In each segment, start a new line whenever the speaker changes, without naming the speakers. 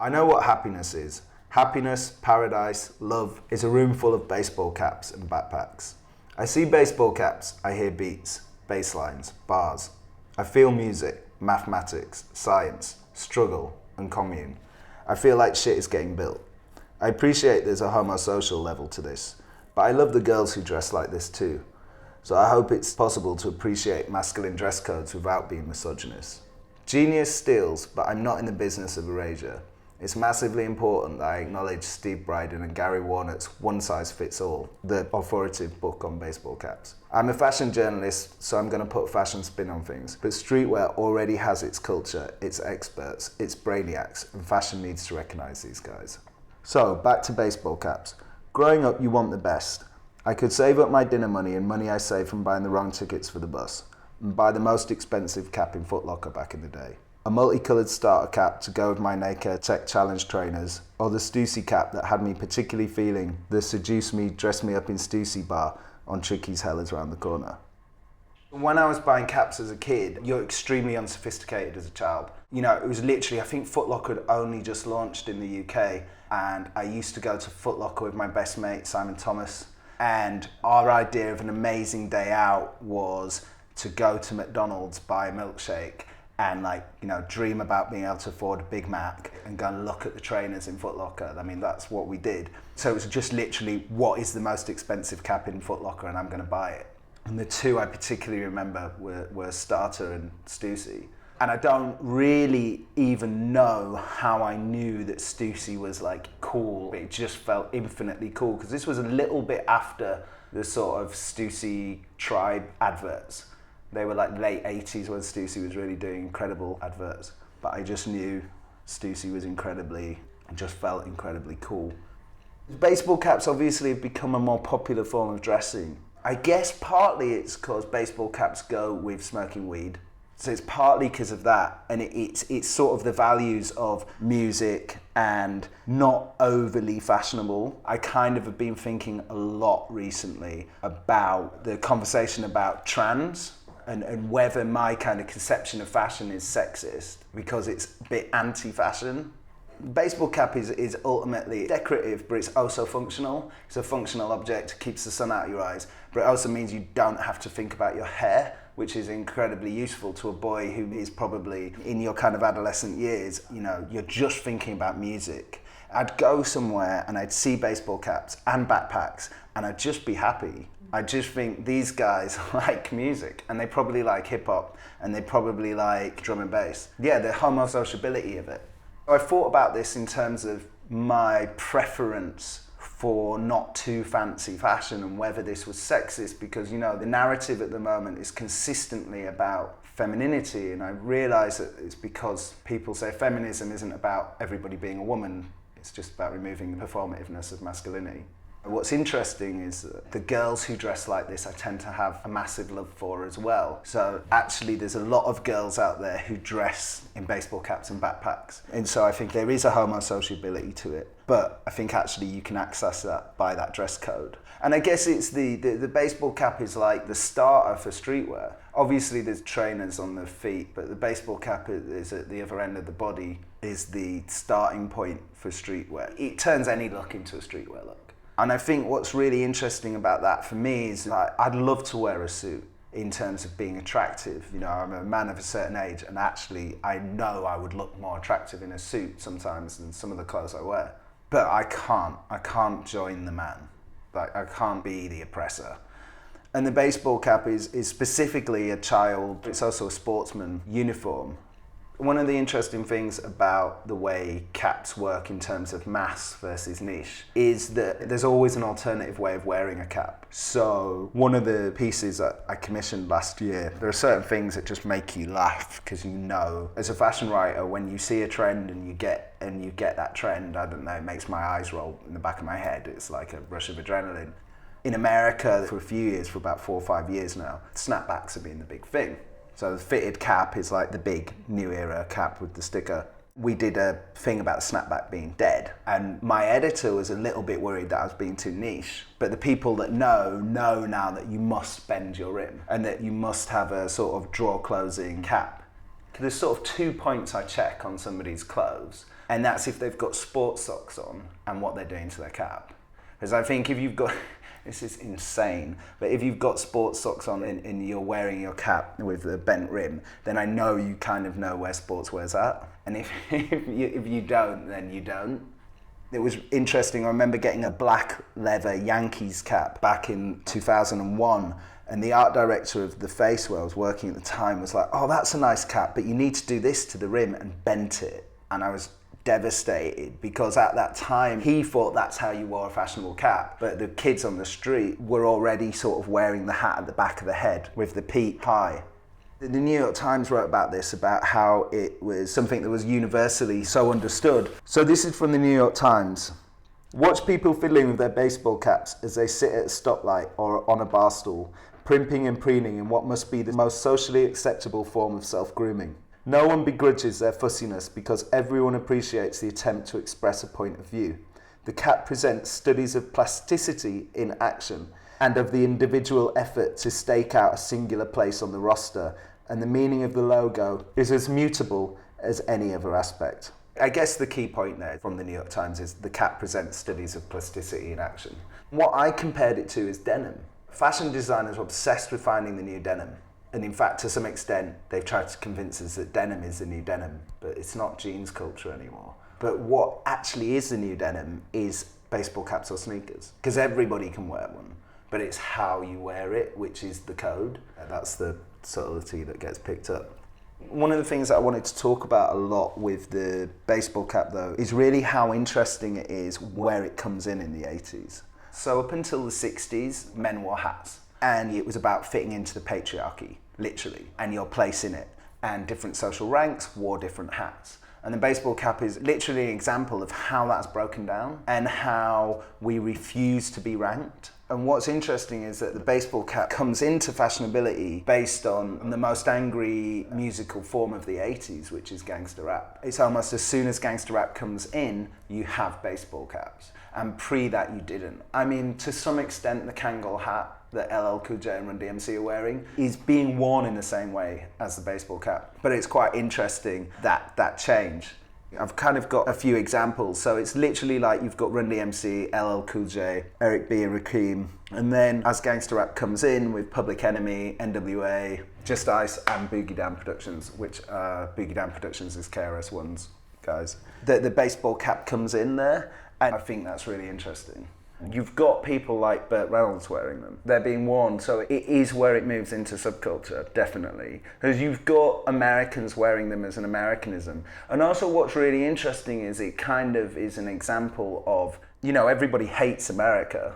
I know what happiness is. Happiness, paradise, love is a room full of baseball caps and backpacks. I see baseball caps, I hear beats, bass lines, bars. I feel music, mathematics, science, struggle, and commune. I feel like shit is getting built. I appreciate there's a homosocial level to this, but I love the girls who dress like this too. So I hope it's possible to appreciate masculine dress codes without being misogynist. Genius steals, but I'm not in the business of erasure. It's massively important that I acknowledge Steve Bryden and Gary Warner's One Size Fits All, the authoritative book on baseball caps. I'm a fashion journalist, so I'm going to put a fashion spin on things. But streetwear already has its culture, its experts, its brainiacs, and fashion needs to recognise these guys. So, back to baseball caps. Growing up, you want the best. I could save up my dinner money and money I saved from buying the wrong tickets for the bus, and buy the most expensive cap in Foot Locker back in the day. A multicoloured starter cap to go with my Naked Tech Challenge trainers, or the Stussy cap that had me particularly feeling the seduce me, dress me up in Stussy bar on Tricky's Hell is around the corner. When I was buying caps as a kid, you're extremely unsophisticated as a child. You know, it was literally, I think Foot Locker had only just launched in the UK, and I used to go to Foot Locker with my best mate, Simon Thomas, and our idea of an amazing day out was to go to McDonald's, buy a milkshake, and dream about being able to afford a Big Mac and go and look at the trainers in Foot Locker. I mean, that's what we did. So it was just literally, what is the most expensive cap in Foot Locker, and I'm going to buy it. And the two I particularly remember were Starter and Stussy. And I don't really even know how I knew that Stussy was cool. It just felt infinitely cool, because this was a little bit after the sort of Stussy Tribe adverts. They were late 80s when Stussy was really doing incredible adverts. But I just knew Stussy was just felt incredibly cool. Baseball caps obviously have become a more popular form of dressing. I guess partly it's because baseball caps go with smoking weed. So it's partly because of that, and it's sort of the values of music and not overly fashionable. I kind of have been thinking a lot recently about the conversation about trans, and whether my kind of conception of fashion is sexist because it's a bit anti-fashion. Baseball cap is ultimately decorative, but it's also functional. It's a functional object, keeps the sun out of your eyes, but it also means you don't have to think about your hair, which is incredibly useful to a boy who is probably in your kind of adolescent years. You know, you're just thinking about music. I'd go somewhere and I'd see baseball caps and backpacks and I'd just be happy. I just think these guys like music, and they probably like hip hop, and they probably like drum and bass. Yeah, the homosociability of it. I thought about this in terms of my preference for not too fancy fashion and whether this was sexist, because, you know, the narrative at the moment is consistently about femininity, and I realise that it's because people say feminism isn't about everybody being a woman, it's just about removing the performativeness of masculinity. What's interesting is that the girls who dress like this I tend to have a massive love for as well. So actually there's a lot of girls out there who dress in baseball caps and backpacks. And so I think there is a homosociability to it. But I think actually you can access that by that dress code. And I guess it's the baseball cap is like the starter for streetwear. Obviously there's trainers on the feet, but the baseball cap is at the other end of the body, is the starting point for streetwear. It turns any look into a streetwear look. And I think what's really interesting about that for me is I'd love to wear a suit in terms of being attractive. You know, I'm a man of a certain age, and actually I know I would look more attractive in a suit sometimes than some of the clothes I wear. But I can't join the man. I can't be the oppressor. And the baseball cap is specifically a child, it's also a sportsman uniform. One of the interesting things about the way caps work in terms of mass versus niche is that there's always an alternative way of wearing a cap. So one of the pieces that I commissioned last year, there are certain things that just make you laugh, because you know, as a fashion writer, when you see a trend and you get that trend, I don't know, it makes my eyes roll in the back of my head. It's like a rush of adrenaline. In America, for a few years, for about 4 or 5 years now, snapbacks have been the big thing. So the fitted cap is like the big new era cap with the sticker. We did a thing about the snapback being dead, and my editor was a little bit worried that I was being too niche. But the people that know now that you must bend your rim and that you must have a sort of drawer closing cap. There's sort of 2 points I check on somebody's clothes, and that's if they've got sports socks on and what they're doing to their cap. Because I think if you've got, this is insane, but if you've got sports socks on and you're wearing your cap with a bent rim, then I know you kind of know where sportswear's at. And if you don't, then you don't. It was interesting, I remember getting a black leather Yankees cap back in 2001, and the art director of the face where I was working at the time was like, oh, that's a nice cap, but you need to do this to the rim, and bent it. And I was devastated because at that time he thought that's how you wore a fashionable cap, but the kids on the street were already sort of wearing the hat at the back of the head with the peak high. The New York Times wrote about this, about how it was something that was universally so understood. So this is from the New York Times. Watch people fiddling with their baseball caps as they sit at a stoplight or on a bar stool, primping and preening in what must be the most socially acceptable form of self-grooming. No one begrudges their fussiness because everyone appreciates the attempt to express a point of view. The cap presents studies of plasticity in action and of the individual effort to stake out a singular place on the roster, and the meaning of the logo is as mutable as any other aspect. I guess the key point there from the New York Times is the cap presents studies of plasticity in action. What I compared it to is denim. Fashion designers are obsessed with finding the new denim. And in fact, to some extent, they've tried to convince us that denim is the new denim, but it's not jeans culture anymore. But what actually is the new denim is baseball caps or sneakers, because everybody can wear one, but it's how you wear it, which is the code. That's the subtlety that gets picked up. One of the things that I wanted to talk about a lot with the baseball cap, though, is really how interesting it is where it comes in the 80s. So up until the 60s, men wore hats, and it was about fitting into the patriarchy, literally, and your place in it. And different social ranks wore different hats. And the baseball cap is literally an example of how that's broken down and how we refuse to be ranked. And what's interesting is that the baseball cap comes into fashionability based on the most angry musical form of the 80s, which is gangster rap. It's almost as soon as gangster rap comes in, you have baseball caps. And pre that, you didn't. I mean, to some extent, the Kangol hat that LL Cool J and Run DMC are wearing is being worn in the same way as the baseball cap. But it's quite interesting that change. I've kind of got a few examples. So it's literally like you've got Run DMC, LL Cool J, Eric B and Rakim. And then as gangster rap comes in with Public Enemy, NWA, Just Ice and Boogie Down Productions, which Boogie Down Productions is KRS-One's guys. The baseball cap comes in there, and I think that's really interesting. You've got people like Burt Reynolds wearing them. They're being worn, so it is where it moves into subculture, definitely. Because you've got Americans wearing them as an Americanism. And also what's really interesting is it kind of is an example of, you know, everybody hates America.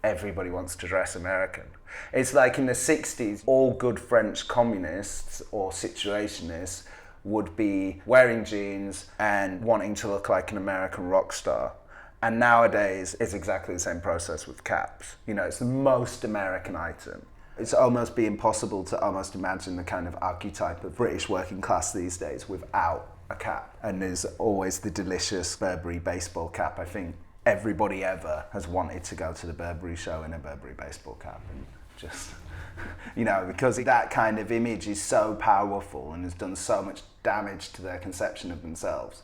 Everybody wants to dress American. It's like in the 60s, all good French communists or situationists would be wearing jeans and wanting to look like an American rock star. And nowadays, it's exactly the same process with caps. You know, it's the most American item. It's almost be impossible to almost imagine the kind of archetype of British working class these days without a cap. And there's always the delicious Burberry baseball cap. I think everybody ever has wanted to go to the Burberry show in a Burberry baseball cap and just, you know, because that kind of image is so powerful and has done so much damage to their conception of themselves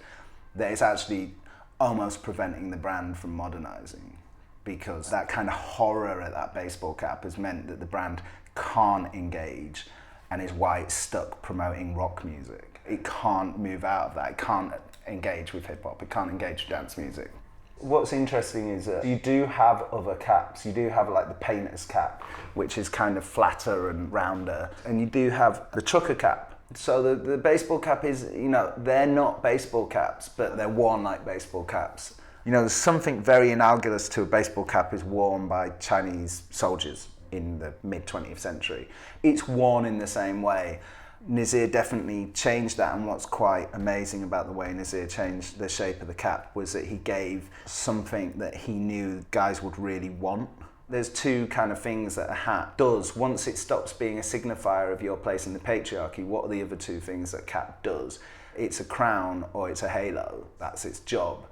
that it's actually almost preventing the brand from modernizing, because that kind of horror at that baseball cap has meant that the brand can't engage, and is why it's stuck promoting rock music. It can't move out of that. It can't engage with hip hop. It can't engage with dance music. What's interesting is that you do have other caps. You do have like the painter's cap, which is kind of flatter and rounder, and you do have the trucker cap. So the baseball cap is, you know, they're not baseball caps, but they're worn like baseball caps. You know, there's something very analogous to a baseball cap is worn by Chinese soldiers in the mid-20th century. It's worn in the same way. Nazir definitely changed that, and what's quite amazing about the way Nazir changed the shape of the cap was that he gave something that he knew guys would really want. There's two kind of things that a hat does. Once it stops being a signifier of your place in the patriarchy, what are the other two things that cap does? It's a crown or it's a halo. That's its job.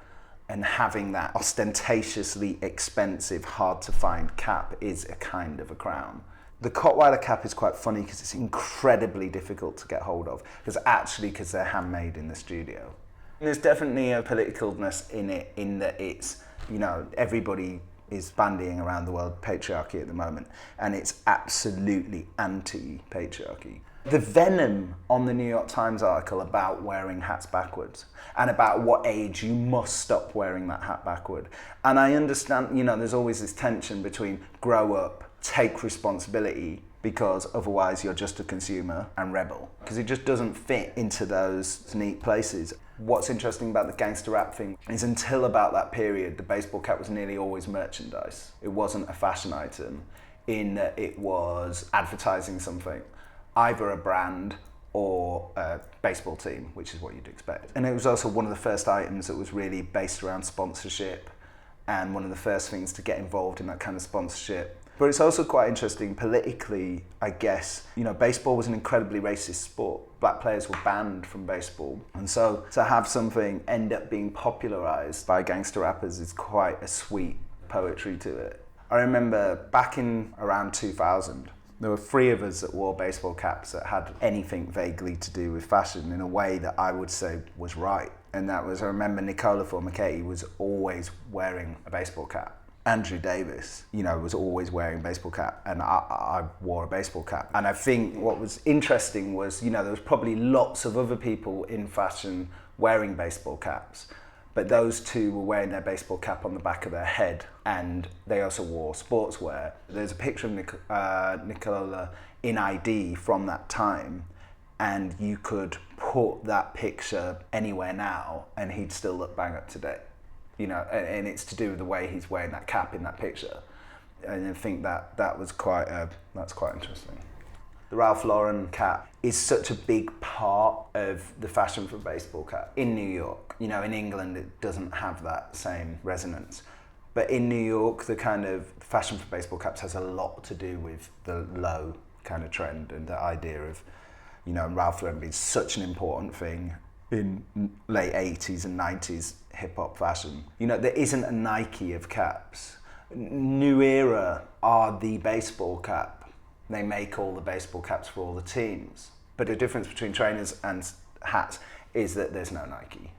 And having that ostentatiously expensive, hard to find cap is a kind of a crown. The Cottweiler cap is quite funny because it's incredibly difficult to get hold of, because they're handmade in the studio. And there's definitely a politicalness in it, in that it's, everybody is bandying around the world patriarchy at the moment, and it's absolutely anti-patriarchy. The venom on the New York Times article about wearing hats backwards and about what age you must stop wearing that hat backward. And I understand, there's always this tension between grow up, take responsibility, because otherwise you're just a consumer, and rebel, because it just doesn't fit into those neat places. What's interesting about the gangster rap thing is until about that period, the baseball cap was nearly always merchandise. It wasn't a fashion item in that it was advertising something, either a brand or a baseball team, which is what you'd expect. And it was also one of the first items that was really based around sponsorship, and one of the first things to get involved in that kind of sponsorship. But it's also quite interesting politically, I guess. Baseball was an incredibly racist sport. Black players were banned from baseball. And so to have something end up being popularized by gangster rappers is quite a sweet poetry to it. I remember back in around 2000, there were 3 of us that wore baseball caps that had anything vaguely to do with fashion in a way that I would say was right. And that was, I remember Nicola Formichetti was always wearing a baseball cap. Andrew Davis, was always wearing a baseball cap, and I wore a baseball cap. And I think what was interesting was, there was probably lots of other people in fashion wearing baseball caps, but those 2 were wearing their baseball cap on the back of their head, and they also wore sportswear. There's a picture of Nicola in ID from that time, and you could put that picture anywhere now, and he'd still look bang up to date. And it's to do with the way he's wearing that cap in that picture. And I think that was quite interesting. The Ralph Lauren cap is such a big part of the fashion for baseball cap in New York. In England it doesn't have that same resonance. But in New York, the kind of fashion for baseball caps has a lot to do with the low kind of trend and the idea of, Ralph Lauren being such an important thing in late 80s and 90s hip-hop fashion. There isn't a Nike of caps. New Era are the baseball cap. They make all the baseball caps for all the teams. But the difference between trainers and hats is that there's no Nike.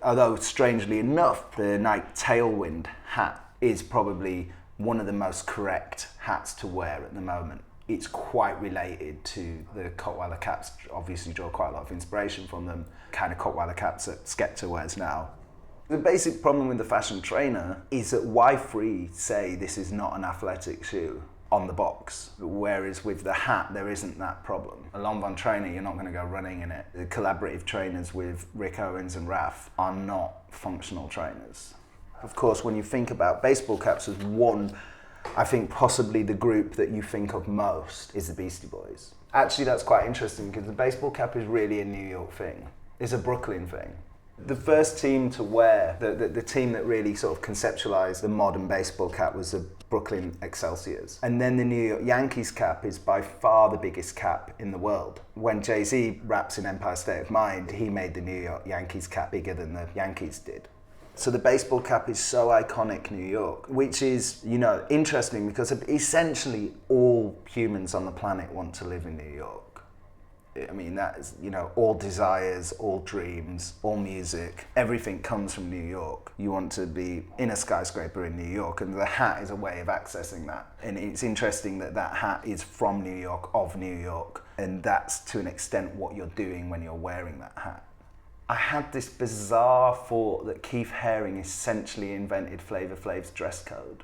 Although, strangely enough, the Nike Tailwind hat is probably one of the most correct hats to wear at the moment. It's quite related to the Cottweiler caps, obviously draw quite a lot of inspiration from them, kind of Cottweiler caps that Skepta wears now. The basic problem with the fashion trainer is that Y3 say this is not an athletic shoe on the box, whereas with the hat there isn't that problem. A Lanvin trainer, you're not going to go running in it. The collaborative trainers with Rick Owens and Raf are not functional trainers. Of course, when you think about baseball caps as one, I think possibly the group that you think of most is the Beastie Boys. Actually, that's quite interesting because the baseball cap is really a New York thing. It's a Brooklyn thing. The first team to wear, the team that really sort of conceptualized the modern baseball cap was the Brooklyn Excelsiors. And then the New York Yankees cap is by far the biggest cap in the world. When Jay-Z raps in Empire State of Mind, he made the New York Yankees cap bigger than the Yankees did. So the baseball cap is so iconic New York, which is, interesting because essentially all humans on the planet want to live in New York. I mean, that is, all desires, all dreams, all music, everything comes from New York. You want to be in a skyscraper in New York, and the hat is a way of accessing that. And it's interesting that that hat is from New York, of New York, and that's to an extent what you're doing when you're wearing that hat. I had this bizarre thought that Keith Haring essentially invented Flavor Flav's dress code.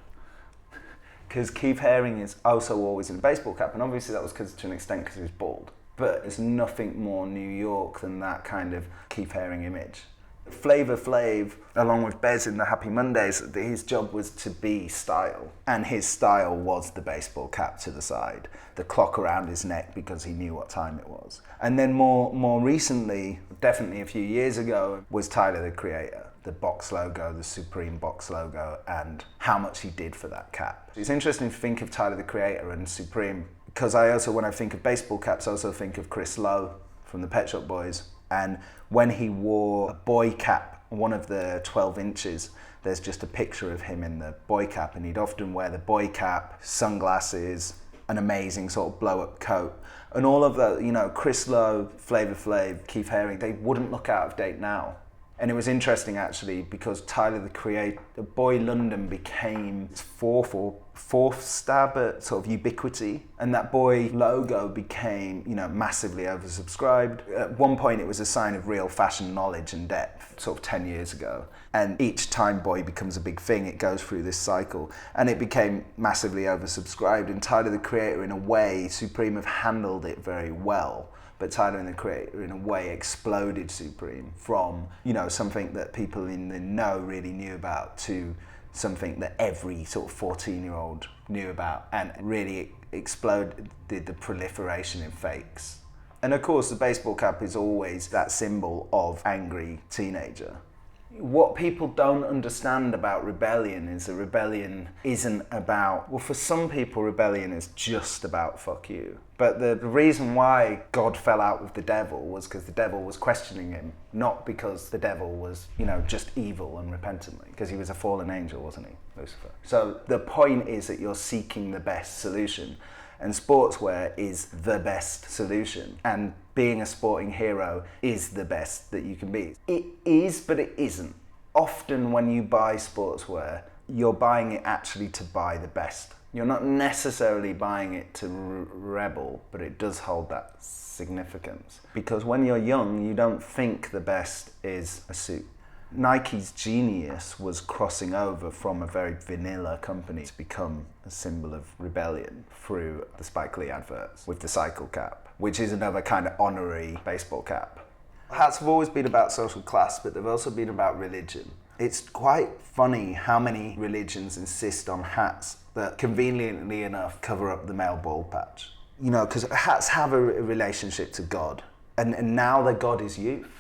Because Keith Haring is also always in a baseball cap, and obviously that was to an extent because he was bald. But there's nothing more New York than that kind of Keith Haring image. Flavor Flav, along with Bez in the Happy Mondays, his job was to be style. And his style was the baseball cap to the side, the clock around his neck because he knew what time it was. And then more recently, definitely a few years ago, was Tyler, the Creator. The box logo, the Supreme box logo, and how much he did for that cap. It's interesting to think of Tyler, the Creator and Supreme, because I also, when I think of baseball caps, I also think of Chris Lowe from the Pet Shop Boys. And when he wore a boy cap, one of the 12 inches, there's just a picture of him in the boy cap, and he'd often wear the boy cap, sunglasses, an amazing sort of blow-up coat. And all of the, you know, Chris Lowe, Flavor Flav, Keith Haring, they wouldn't look out of date now. And it was interesting actually because Tyler the Creator, Boy London became fourth stab at sort of ubiquity, and that Boy logo became, you know, massively oversubscribed. At one point it was a sign of real fashion knowledge and depth, sort of 10 years ago. And each time Boy becomes a big thing, it goes through this cycle, and it became massively oversubscribed. And Tyler the Creator, in a way, Supreme have handled it very well. But Tyler the Creator, in a way, exploded Supreme from, you know, something that people in the know really knew about to something that every sort of 14-year-old knew about, and really exploded the proliferation in fakes. And of course, the baseball cap is always that symbol of angry teenager. What people don't understand about rebellion is that rebellion isn't about, well, for some people rebellion is just about fuck you. But the reason why God fell out with the devil was because the devil was questioning him, not because the devil was, you know, just evil unrepentantly, because he was a fallen angel, wasn't he, Lucifer? So the point is that you're seeking the best solution. And sportswear is the best solution. And being a sporting hero is the best that you can be. It is, but it isn't. Often when you buy sportswear, you're buying it actually to buy the best. You're not necessarily buying it to rebel, but it does hold that significance. Because when you're young, you don't think the best is a suit. Nike's genius was crossing over from a very vanilla company to become a symbol of rebellion through the Spike Lee adverts with the cycle cap, which is another kind of honorary baseball cap. Hats have always been about social class, but they've also been about religion. It's quite funny how many religions insist on hats that, conveniently enough, cover up the male bald patch. You know, because hats have a relationship to God, and now their God is youth.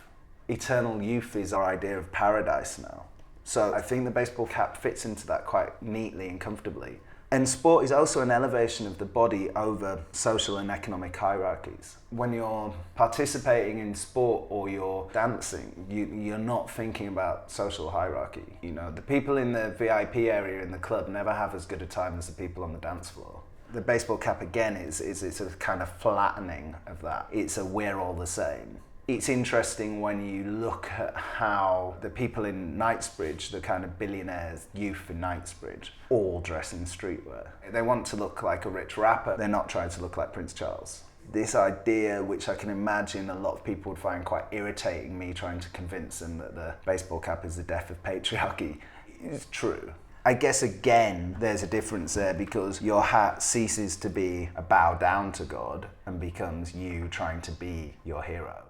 Eternal youth is our idea of paradise now. So I think the baseball cap fits into that quite neatly and comfortably. And sport is also an elevation of the body over social and economic hierarchies. When you're participating in sport or you're dancing, you're not thinking about social hierarchy. You know, the people in the VIP area in the club never have as good a time as the people on the dance floor. The baseball cap, again, is a kind of flattening of that. It's a we're all the same. It's interesting when you look at how the people in Knightsbridge, the kind of billionaires, youth in Knightsbridge, all dress in streetwear. They want to look like a rich rapper, they're not trying to look like Prince Charles. This idea, which I can imagine a lot of people would find quite irritating, me trying to convince them that the baseball cap is the death of patriarchy, is true. I guess again, there's a difference there because your hat ceases to be a bow down to God and becomes you trying to be your hero.